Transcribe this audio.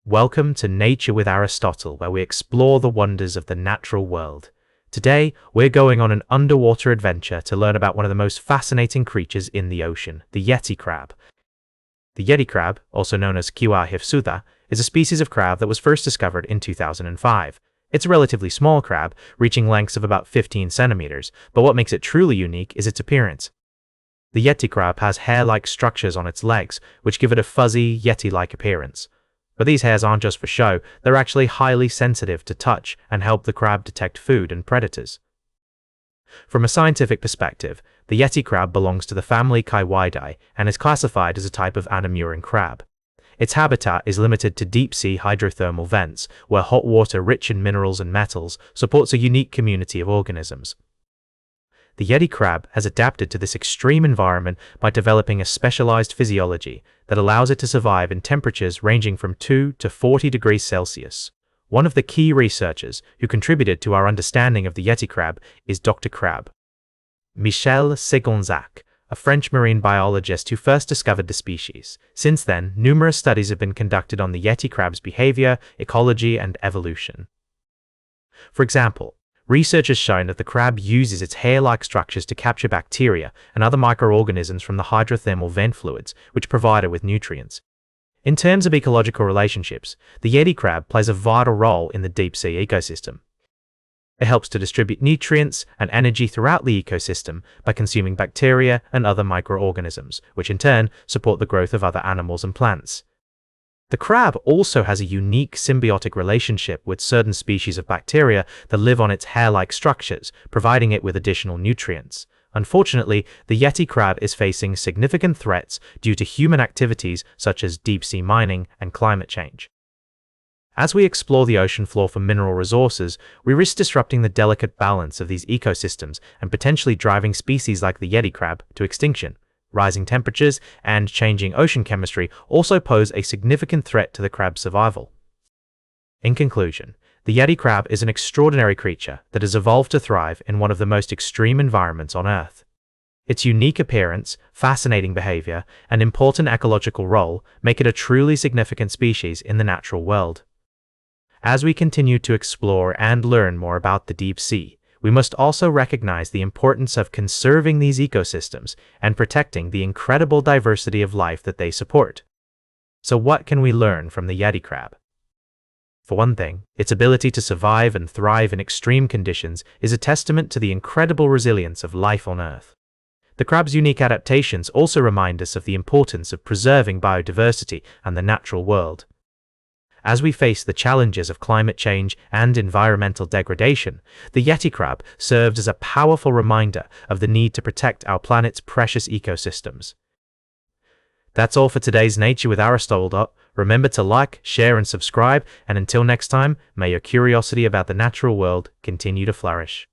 Welcome to Nature with Aristotle, where we explore the wonders of the natural world. Today, we're going on an underwater adventure to learn about one of the most fascinating creatures in the ocean, the Yeti crab. The Yeti crab, also known as Kiwa hifsuda, is a species of crab that was first discovered in 2005. It's a relatively small crab, reaching lengths of about 15 centimeters, but what makes it truly unique is its appearance. The Yeti crab has hair-like structures on its legs, which give it a fuzzy, yeti-like appearance. But these hairs aren't just for show, they're actually highly sensitive to touch and help the crab detect food and predators. From a scientific perspective, the Yeti crab belongs to the family Kiwidae and is classified as a type of anamurin crab. Its habitat is limited to deep-sea hydrothermal vents, where hot water rich in minerals and metals supports a unique community of organisms. The Yeti crab has adapted to this extreme environment by developing a specialized physiology that allows it to survive in temperatures ranging from 2 to 40 degrees Celsius. One of the key researchers who contributed to our understanding of the Yeti crab is Dr. Crab. Michel Segonzac, a French marine biologist who first discovered the species. Since then, numerous studies have been conducted on the Yeti crab's behavior, ecology, and evolution. For example, research has shown that the crab uses its hair-like structures to capture bacteria and other microorganisms from the hydrothermal vent fluids, which provide it with nutrients. In terms of ecological relationships, the Yeti crab plays a vital role in the deep-sea ecosystem. It helps to distribute nutrients and energy throughout the ecosystem by consuming bacteria and other microorganisms, which in turn support the growth of other animals and plants. The crab also has a unique symbiotic relationship with certain species of bacteria that live on its hair-like structures, providing it with additional nutrients. Unfortunately, the Yeti crab is facing significant threats due to human activities such as deep-sea mining and climate change. As we explore the ocean floor for mineral resources, we risk disrupting the delicate balance of these ecosystems and potentially driving species like the Yeti crab to extinction. Rising temperatures and changing ocean chemistry also pose a significant threat to the crab's survival. In conclusion, the Yeti crab is an extraordinary creature that has evolved to thrive in one of the most extreme environments on Earth. Its unique appearance, fascinating behavior, and important ecological role make it a truly significant species in the natural world. As we continue to explore and learn more about the deep sea, we must also recognize the importance of conserving these ecosystems and protecting the incredible diversity of life that they support. So what can we learn from the Yeti crab? For one thing, its ability to survive and thrive in extreme conditions is a testament to the incredible resilience of life on Earth. The crab's unique adaptations also remind us of the importance of preserving biodiversity and the natural world. As we face the challenges of climate change and environmental degradation, the Yeti crab serves as a powerful reminder of the need to protect our planet's precious ecosystems. That's all for today's Nature with Aristotle. Remember to like, share, and subscribe, and until next time, may your curiosity about the natural world continue to flourish.